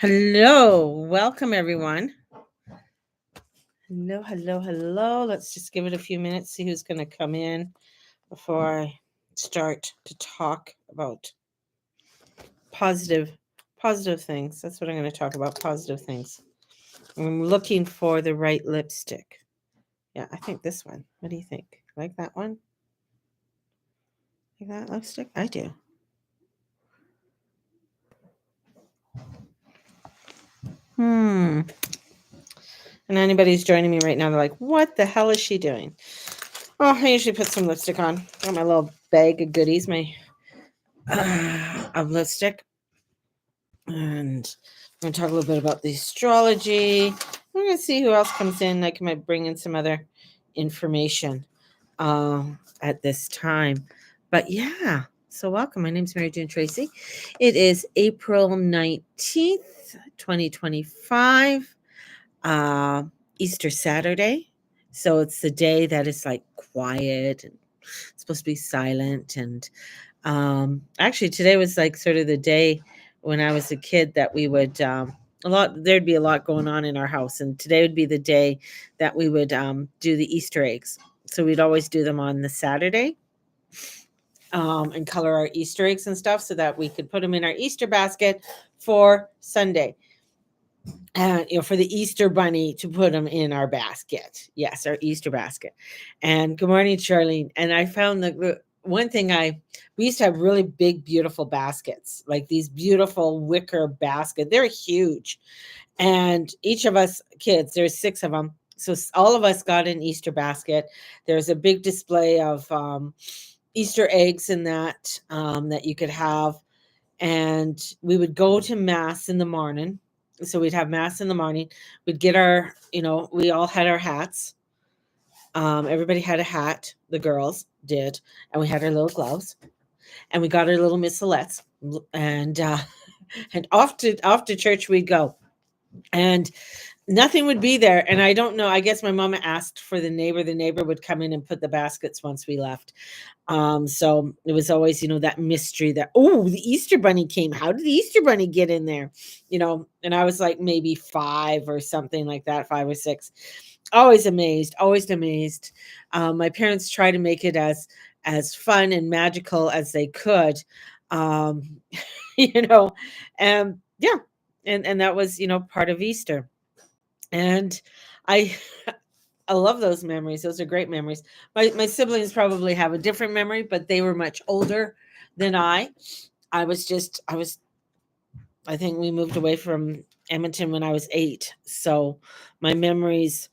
Hello, welcome everyone. Hello. Let's just give it a few minutes, see who's going to come in before I start to talk about positive positive things. That's what I'm going to talk about, positive things. I'm looking for the right lipstick. Yeah, I think this one. What do you think? Like that one? Like that lipstick? I do. And anybody's joining me right now, they're like, what the hell is she doing? Oh, I usually put some lipstick on. Got my little bag of goodies, my of lipstick. And I'm going to talk a little bit about the astrology. We're going to see who else comes in. I might bring in some other information at this time. But yeah, so welcome. My name is Mary Jane Tracy. It is April 19th, 2025, Easter Saturday. So it's the day that is like quiet and it's supposed to be silent. And actually, today was like sort of the day when I was a kid that we would there'd be a lot going on in our house, and today would be the day that we would do the Easter eggs. So we'd always do them on the Saturday, and color our Easter eggs and stuff so that we could put them in our Easter basket for Sunday. For the Easter bunny to put them in our basket. Yes, our Easter basket. And good morning, Charlene. And I found that one thing we used to have really big, beautiful baskets, like these beautiful wicker basket. They're huge. And each of us kids, there's 6 of them. So all of us got an Easter basket. There's a big display of Easter eggs in that that you could have. And we would go to mass in the morning. So we'd have mass in the morning. We'd get our, we all had our hats. Everybody had a hat. The girls did, and we had our little gloves, and we got our little missalettes, and and off to church we'd go, and nothing would be there. And I don't know. I guess my mama asked for the neighbor. The neighbor would come in and put the baskets once we left. So it was always, that mystery that, oh, the Easter bunny came. How did the Easter bunny get in there? And I was like maybe 5 or something like that, 5 or 6. Always amazed. My parents tried to make it as fun and magical as they could. Um, and yeah, and that was, part of Easter. And I I love those memories. Those are great memories. My siblings probably have a different memory, but they were much older than I. I think we moved away from Edmonton when I was 8. So my memories,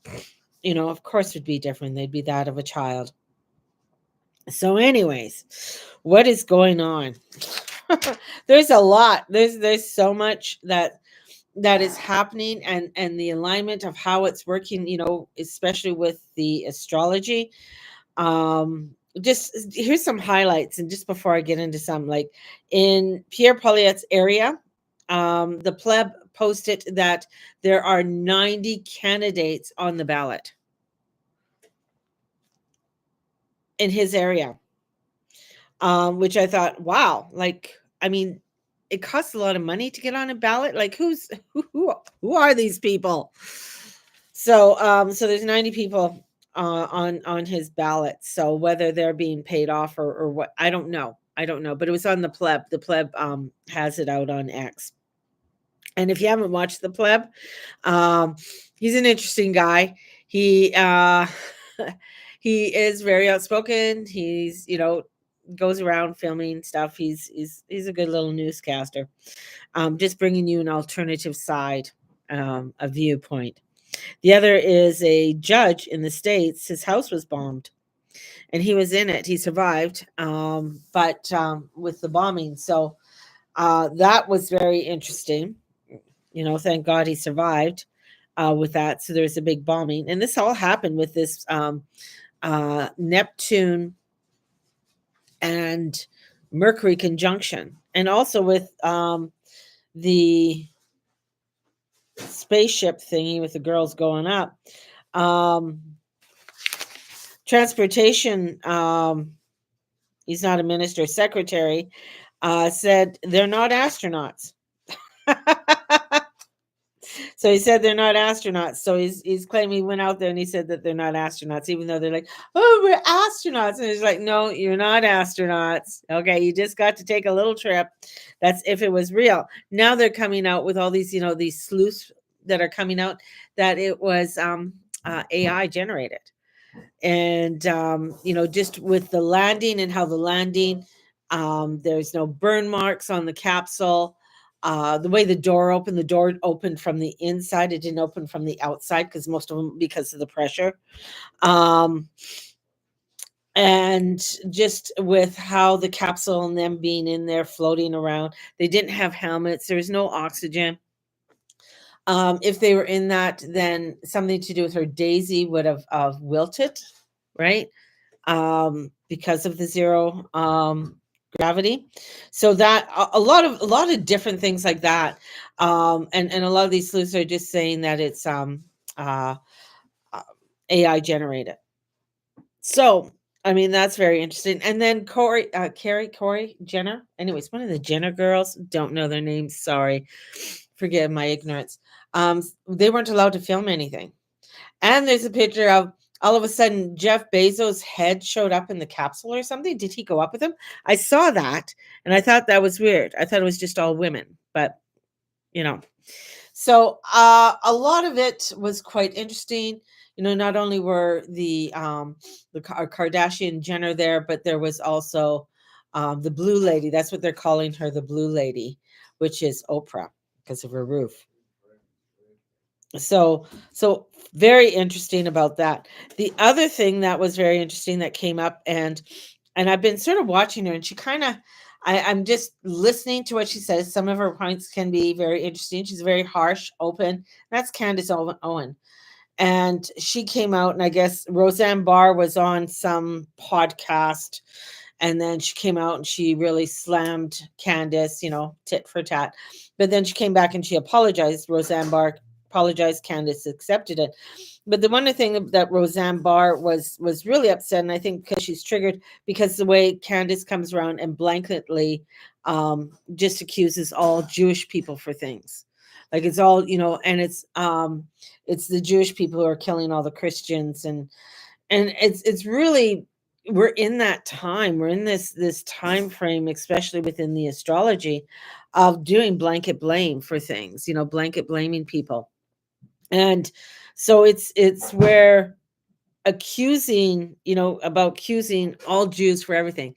of course would be different. They'd be that of a child. So anyways, what is going on? There's a lot. There's so much that is happening, and the alignment of how it's working, especially with the astrology. Just here's some highlights, and just before I get into some, like in Pierre Poilievre's area, the pleb posted that there are 90 candidates on the ballot in his area, which I thought, wow, like, I mean, it costs a lot of money to get on a ballot. Like, who are these people? So there's 90 people on his ballot. So whether they're being paid off or what, I don't know. But it was on the pleb. The pleb has it out on X. And if you haven't watched the pleb, he's an interesting guy. He he is very outspoken. He's goes around filming stuff. He's a good little newscaster. Just bringing you an alternative side, a viewpoint. The other is a judge in the States. His house was bombed, and he was in it. He survived, but with the bombing. So that was very interesting. Thank God he survived with that. So there's a big bombing. And this all happened with this Neptune and Mercury conjunction, and also with the spaceship thingy with the girls going up. Transportation, he's not a minister, secretary, said they're not astronauts. So he said they're not astronauts. So he's claiming he went out there and he said that they're not astronauts, even though they're like, oh, we're astronauts. And he's like, no, you're not astronauts. Okay, you just got to take a little trip. That's if it was real. Now they're coming out with all these, these sleuths that are coming out that it was AI generated. And just with the landing and how the landing, there's no burn marks on the capsule. The way the door opened from the inside. It didn't open from the outside because most of them, because of the pressure. And just with how the capsule and them being in there floating around, they didn't have helmets. There was no oxygen. If they were in that, then something to do with her Daisy would have wilted, right? Because of the zero gravity. So that a lot of different things like that. And a lot of these sleuths are just saying that it's AI generated. So I mean, that's very interesting. And then Corey Jenner. Anyways, one of the Jenner girls. Don't know their names. Sorry. Forgive my ignorance. They weren't allowed to film anything. And there's a picture of all of a sudden Jeff Bezos' head showed up in the capsule or something. Did he go up with him? I saw that and I thought that was weird. I thought it was just all women, but So a lot of it was quite interesting. Not only were the Kardashian Jenner there, but there was also the Blue Lady. That's what they're calling her, the Blue Lady, which is Oprah because of her roof. So very interesting about that. The other thing that was very interesting that came up, and I've been sort of watching her, and she kind of, I'm just listening to what she says. Some of her points can be very interesting. She's very harsh, open. That's Candace Owen. And she came out, and I guess Roseanne Barr was on some podcast, and then she came out and she really slammed Candace, tit for tat. But then she came back and she apologized. Roseanne Barr apologized. Candace accepted it. But the one thing that Roseanne Barr was really upset, and I think because she's triggered, because the way Candace comes around and blanketly just accuses all Jewish people for things. Like it's all, and it's the Jewish people who are killing all the Christians, and it's really, we're in that time. We're in this time frame, especially within the astrology, of doing blanket blame for things, blanket blaming people. And so it's where accusing, about accusing all Jews for everything.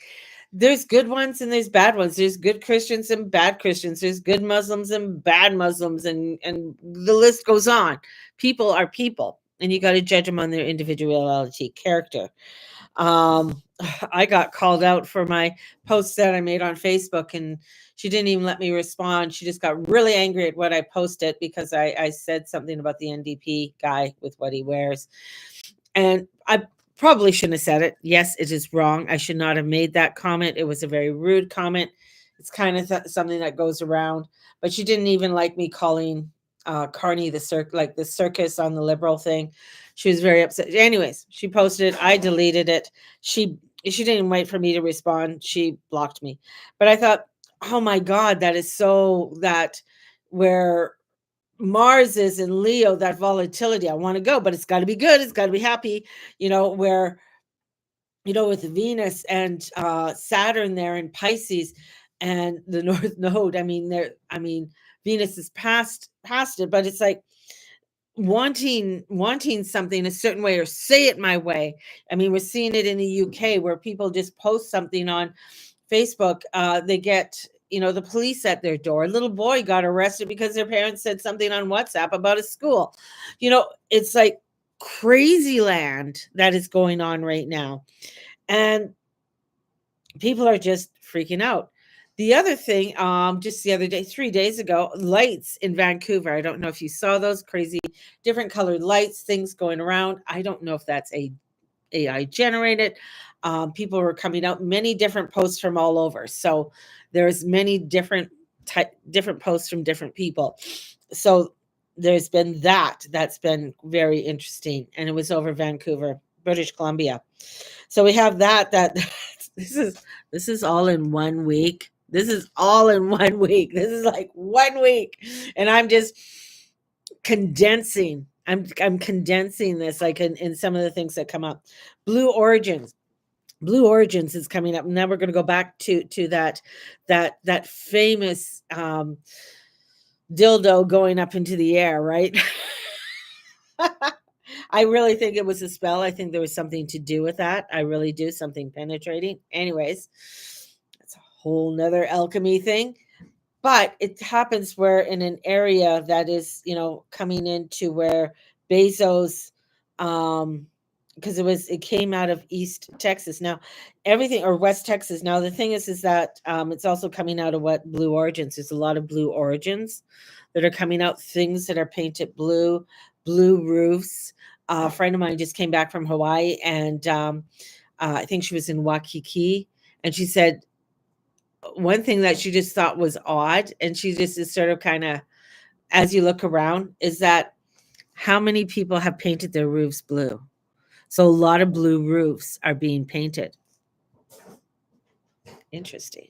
There's good ones and there's bad ones. There's good Christians and bad Christians. There's good Muslims and bad Muslims, and the list goes on. People are people, and you got to judge them on their individuality, character. I got called out for my post that I made on Facebook, and she didn't even let me respond. She just got really angry at what I posted because I said something about the NDP guy with what he wears. And I probably shouldn't have said it. Yes, it is wrong. I should not have made that comment. It was a very rude comment. It's kind of something that goes around. But she didn't even like me calling Carney the circus on the Liberal thing. She was very upset. Anyways, she posted it. I deleted it. She didn't wait for me to respond. She blocked me. But I thought, oh my God, that is so that where Mars is in Leo, that volatility. I want to go, but it's got to be good. It's got to be happy, where, with Venus and Saturn there in Pisces and the North Node. Venus is past it, but it's like wanting something a certain way or say it my way. We're seeing it in the UK where people just post something on Facebook. They get, the police at their door. A little boy got arrested because their parents said something on WhatsApp about a school. It's like crazy land that is going on right now. And people are just freaking out. The other thing, just the other day, 3 days ago, lights in Vancouver. I don't know if you saw those crazy different colored lights, things going around. I don't know if that's AI generated. People were coming out, many different posts from all over. So there's many different posts from different people. So there's been that's been very interesting. And it was over Vancouver, British Columbia. So we have that this is all in 1 week. This is all in 1 week. This is like 1 week. And I'm just condensing. I'm condensing this like in some of the things that come up. Blue Origins. Blue Origins is coming up. Now we're going to go back to that famous dildo going up into the air, right? I really think it was a spell. I think there was something to do with that. I really do. Something penetrating. Anyways, that's a whole nother alchemy thing. But it happens where in an area that is, coming into where Bezos, because it came out of East Texas. Now, everything, or West Texas. Now, the thing is that it's also coming out of what Blue Origins. There's a lot of Blue Origins that are coming out, things that are painted blue, blue roofs. A friend of mine just came back from Hawaii, and I think she was in Waikiki, and she said one thing that she just thought was odd, and she just is sort of kind of, as you look around, is that how many people have painted their roofs blue? So a lot of blue roofs are being painted. Interesting.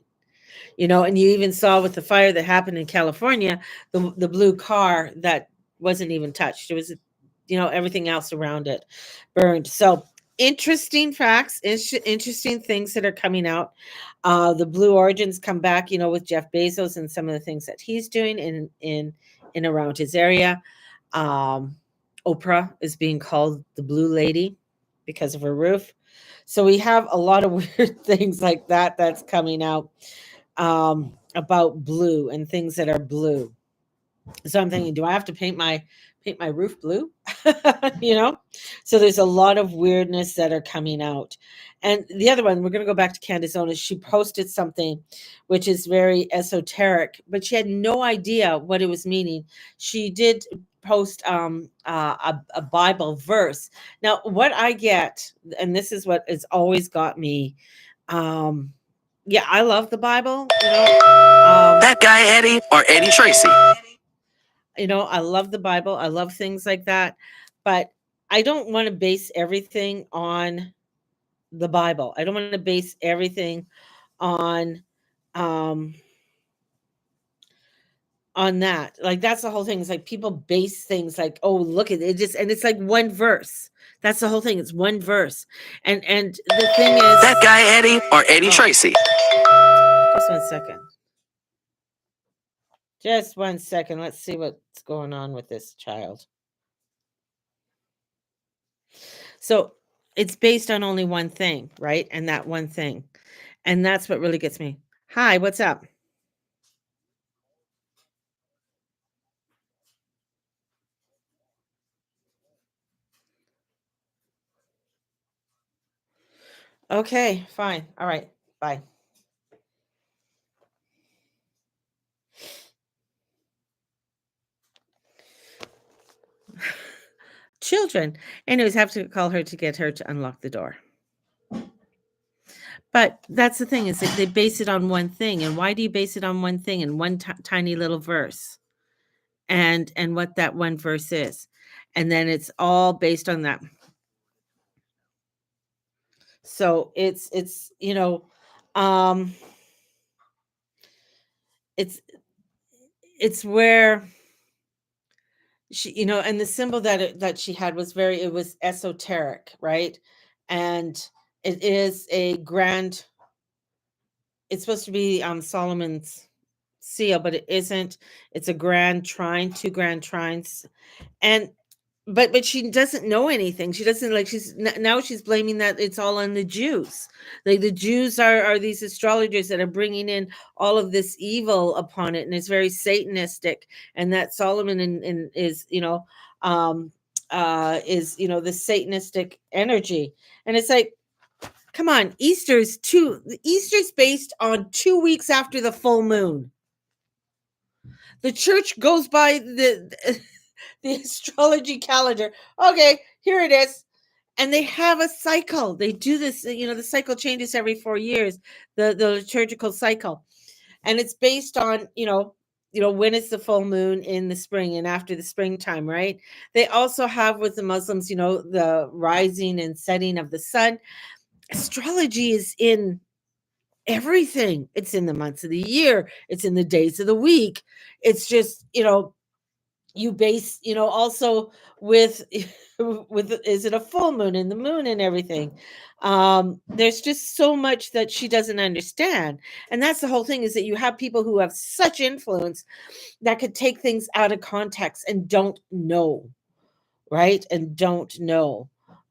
And you even saw with the fire that happened in California, the blue car that wasn't even touched. It was, everything else around it burned. So interesting facts, interesting things that are coming out. The Blue Origins come back, with Jeff Bezos and some of the things that he's doing in around his area. Oprah is being called the Blue Lady because of her roof. So we have a lot of weird things like that that's coming out about blue and things that are blue. So I'm thinking, do I have to paint my roof blue? So there's a lot of weirdness that are coming out. And the other one, we're going to go back to Candace Onis. She posted something which is very esoteric, but she had no idea what it was meaning. She did post a Bible verse. Now, what I get, and this is what has always got me, yeah, I love the Bible. That guy Eddie or Eddie Tracy. I love the Bible. I love things like that, but I don't want to base everything on the Bible. I don't want to base everything on that. Like, that's the whole thing. It's like people base things like, oh, look at it, and it's like one verse. That's the whole thing. It's one verse. And the thing is, that guy Eddie or Eddie Tracy. Just 1 second. Just 1 second. Let's see what's going on with this child. So it's based on only one thing, right? And that one thing. And that's what really gets me. Hi, what's up? Okay, fine. All right. Bye. Children. Anyways, have to call her to get her to unlock the door. But that's the thing, is that they base it on one thing. And why do you base it on one thing and one tiny little verse? And what that one verse is. And then it's all based on that. So it's it's where she, and the symbol that she had was it was esoteric, right? And it is a grand, it's supposed to be Solomon's seal, but it isn't. It's a grand trine, two grand trines. And but she doesn't know anything. She doesn't, like, now she's blaming that it's all on the Jews. Like, the Jews are these astrologers that are bringing in all of this evil upon it, and it's very satanistic. And that Solomon is the satanistic energy. And it's like, come on, Easter's based on 2 weeks after the full moon. The church goes by the astrology calendar. Okay, here it is. And they have a cycle. They do this, the cycle changes every 4 years, the liturgical cycle. And it's based on, when is the full moon in the spring and after the springtime, right? They also have, with the Muslims, the rising and setting of the sun. Astrology is in everything. It's in the months of the year. It's in the days of the week. It's just, you base, also with with is it a full moon and the moon and everything. There's just so much that she doesn't understand. And that's the whole thing, is that you have people who have such influence that could take things out of context and don't know, right? And don't know.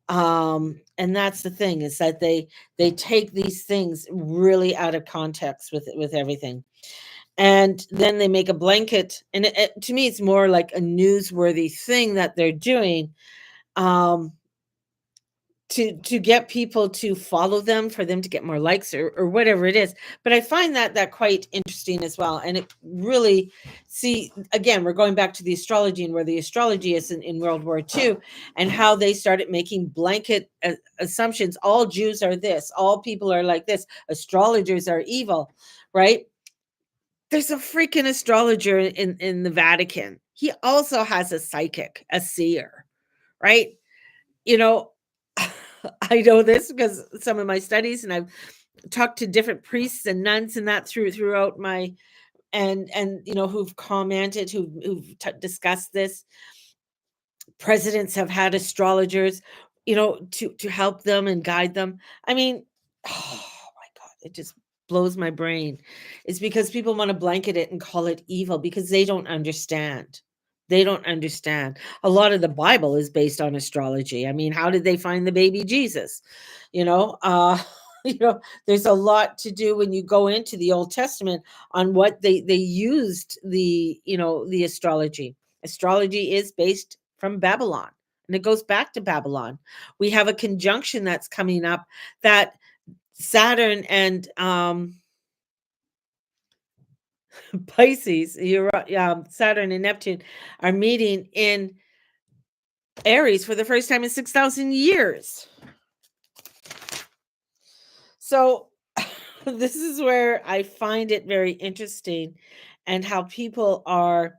And that's the thing, is that they take these things really out of context with everything. And then they make a blanket, and to me it's more like a newsworthy thing that they're doing, um to get people to follow them, for them to get more likes, or whatever it is. But I find that quite interesting as well. And it really, see, again, we're going back to the astrology, and where the astrology is in World War II, and how they started making blanket assumptions. All Jews are this, all people are like this, astrologers are evil, right? There's a freaking astrologer in the Vatican. He also has a psychic, a seer, right? You know, I know this because some of my studies, and I've talked to different priests and nuns and that throughout my, and who've commented, who've discussed this. Presidents have had astrologers, to help them and guide them. I mean, oh my God, it just blows my brain. It's because people want to blanket it and call it evil, because they don't understand. They don't understand. A lot of the Bible is based on astrology. I mean, how did they find the baby Jesus? You know, uh, there's a lot to do when you go into the Old Testament on what they used the astrology. Astrology is based from Babylon, and it goes back to Babylon. We have a conjunction that's coming up, that Saturn and Pisces, Saturn and Neptune are meeting in Aries for the first time in 6,000 years. So this is where I find it very interesting, and how people are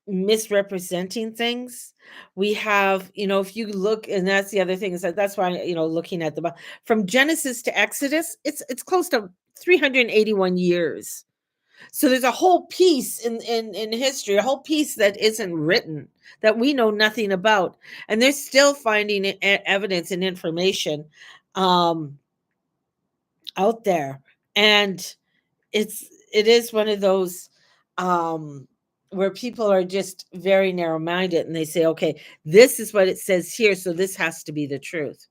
misrepresenting things. We have, if you look, and that's the other thing, is that's why, looking at from Genesis to Exodus, it's close to 381 years. So there's a whole piece in history, a whole piece that isn't written, that we know nothing about, and they're still finding evidence and information um, out there. And it is one of those, um, where people are just very narrow minded, and they say, okay, this is what it says here, so this has to be the truth.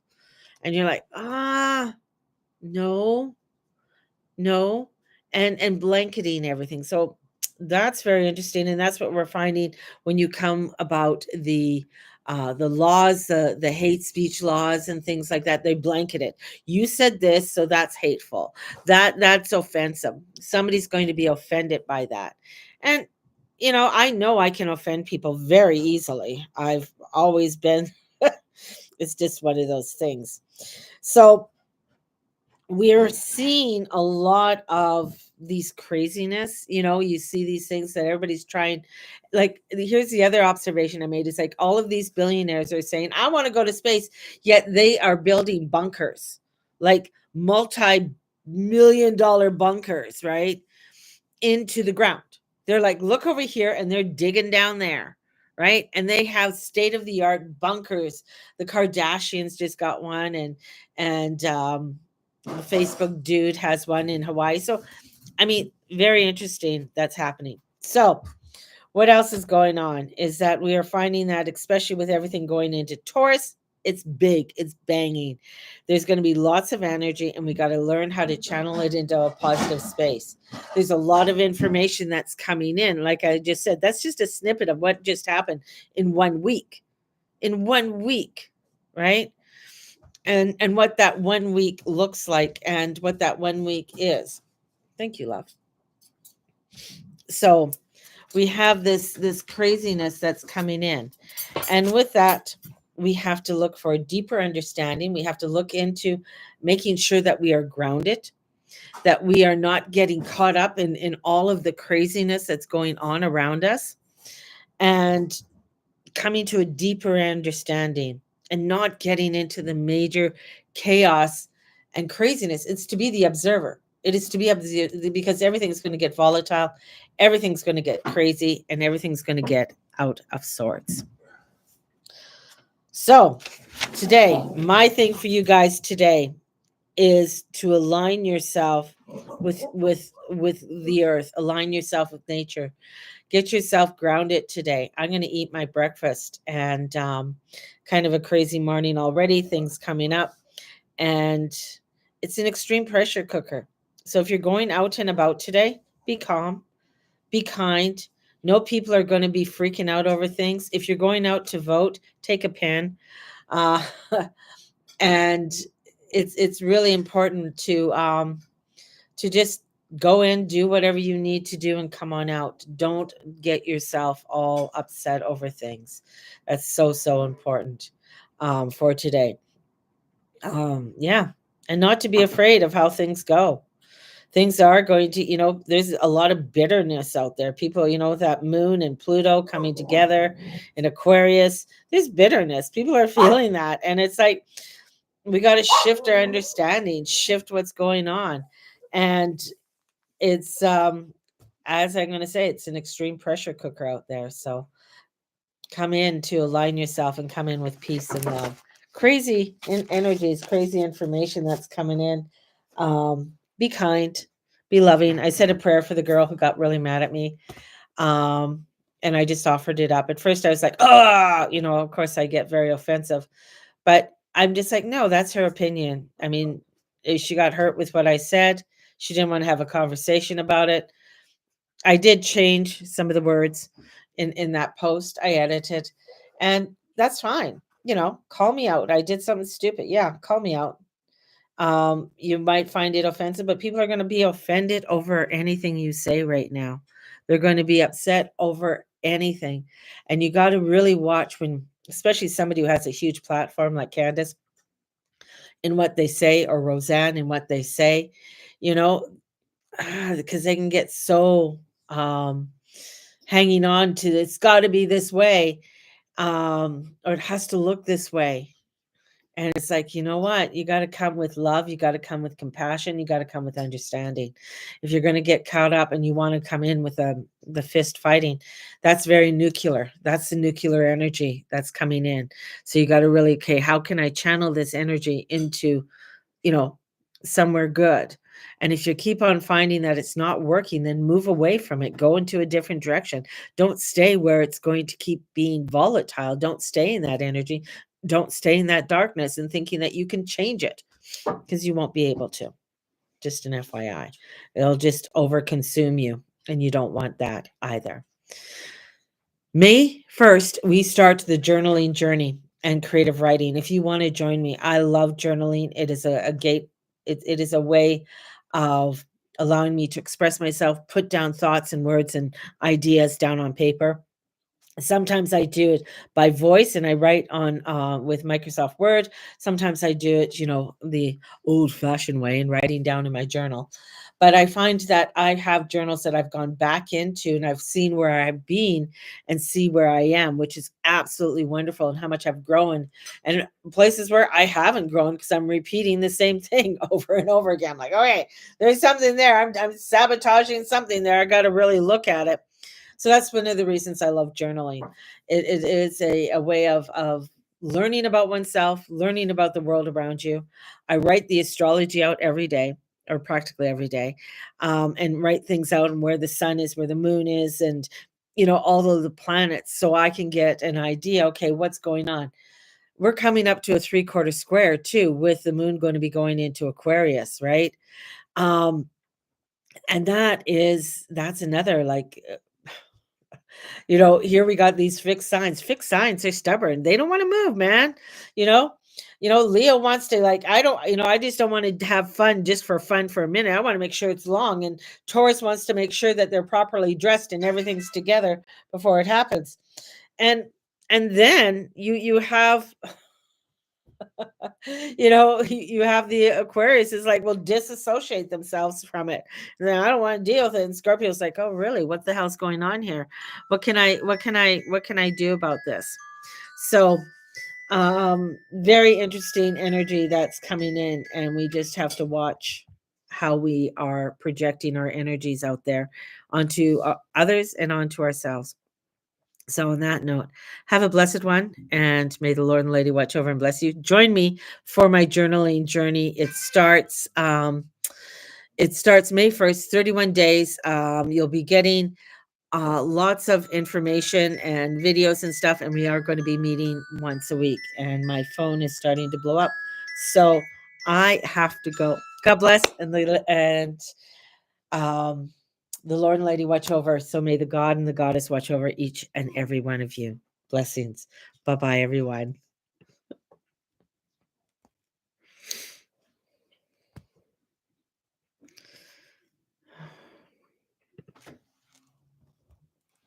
And you're like, no, no, and blanketing everything. So that's very interesting, and that's what we're finding when you come about the laws, the hate speech laws and things like that. They blanket it. You said this, so that's hateful. That's offensive. Somebody's going to be offended by that. And I know I can offend people very easily. I've always been. It's just one of those things. So we're seeing a lot of these craziness. You see these things that everybody's trying. Like, here's the other observation I made. It's like all of these billionaires are saying, I want to go to space, yet they are building bunkers, like multi-million-dollar bunkers, right, into the ground. They're like, look over here, and they're digging down there, right? And they have state-of-the-art bunkers. The Kardashians just got one, and the Facebook dude has one in Hawaii. So, I mean, very interesting that's happening. So, what else is going on is that we are finding that, especially with everything going into Taurus, it's big, it's banging. There's going to be lots of energy, and we got to learn how to channel it into a positive space. There's a lot of information that's coming in. Like I just said, that's just a snippet of what just happened in 1 week. In 1 week, right? And what that 1 week looks like, and what that 1 week is. Thank you, love. So we have this craziness that's coming in, and with that, we have to look for a deeper understanding. We have to look into making sure that we are grounded, that we are not getting caught up in all of the craziness that's going on around us, and coming to a deeper understanding, and not getting into the major chaos and craziness. It's to be the observer. It is to be because everything's going to get volatile, everything's going to get crazy, and everything's going to get out of sorts. So today, my thing for you guys today is to align yourself with the earth, align yourself with nature, get yourself grounded today. I'm going to eat my breakfast, and kind of a crazy morning already, things coming up, and it's an extreme pressure cooker. So if you're going out and about today, be calm, be kind. No people are going to be freaking out over things. If you're going out to vote, take a pen. Uh, and it's really important to just go in, do whatever you need to do, and come on out. Don't get yourself all upset over things. That's so important for today. Yeah, and not to be afraid of how things go. Things are going to, there's a lot of bitterness out there. People, that moon and Pluto coming together in Aquarius, there's bitterness. People are feeling that. And it's like, we got to shift our understanding, shift what's going on. And it's, as I'm going to say, it's an extreme pressure cooker out there. So come in to align yourself and come in with peace and love. Crazy energies, crazy information that's coming in. Be kind, be loving. I said a prayer for the girl who got really mad at me. And I just offered it up. At first I was like, oh, of course I get very offensive, but I'm just like, no, that's her opinion. I mean, if she got hurt with what I said, she didn't want to have a conversation about it. I did change some of the words in that post. I edited, and that's fine. Call me out. I did something stupid. Yeah, call me out. You might find it offensive, but people are going to be offended over anything you say right now. They're going to be upset over anything. And you got to really watch when, especially somebody who has a huge platform like Candace, in what they say, or Roseanne in what they say, because they can get so hanging on to, it's got to be this way, or it has to look this way. And it's like, you know what? You got to come with love. You got to come with compassion. You got to come with understanding. If you're going to get caught up and you want to come in with the fist fighting, that's very nuclear. That's the nuclear energy that's coming in. So you got to really, okay, how can I channel this energy into, somewhere good? And if you keep on finding that it's not working, then move away from it. Go into a different direction. Don't stay where it's going to keep being volatile. Don't stay in that energy. Don't stay in that darkness and thinking that you can change it, because you won't be able to. Just an FYI. It'll just overconsume you, and you don't want that either. May 1st, we start the journaling journey and creative writing. If you want to join me, I love journaling. It is a gate. It is a way of allowing me to express myself, put down thoughts and words and ideas down on paper. Sometimes I do it by voice and I write on with Microsoft Word. Sometimes I do it, the old-fashioned way, and writing down in my journal. But I find that I have journals that I've gone back into, and I've seen where I've been and see where I am, which is absolutely wonderful, and how much I've grown, and places where I haven't grown because I'm repeating the same thing over and over again. Like, okay, there's something there. I'm sabotaging something there. I got to really look at it. So that's one of the reasons I love journaling. It is a way of learning about oneself, learning about the world around you. I write the astrology out every day, or practically every day, and write things out, and where the sun is, where the moon is, and all of the planets, so I can get an idea. Okay, what's going on? We're coming up to a 3/4 square too, with the moon going to be going into Aquarius, right? Um, and that's another, like, here we got these fixed signs. Fixed signs, they're stubborn. They don't want to move, man. You know, Leo wants to, like, I don't, I just don't want to have fun just for fun for a minute. I want to make sure it's long. And Taurus wants to make sure that they're properly dressed and everything's together before it happens. And then you have you have the Aquarius is like, will disassociate themselves from it. And then I don't want to deal with it. And Scorpio's like, oh really? What the hell's going on here? What can I do about this? So very interesting energy that's coming in, and we just have to watch how we are projecting our energies out there onto others and onto ourselves. So on that note, have a blessed one, and may the Lord and Lady watch over and bless you. Join me for my journaling journey. It starts May 1st, 31 days. You'll be getting lots of information and videos and stuff, and we are going to be meeting once a week. And my phone is starting to blow up, so I have to go. God bless, and the Lord and Lady watch over. So may the God and the Goddess watch over each and every one of you. Blessings. Bye bye, everyone.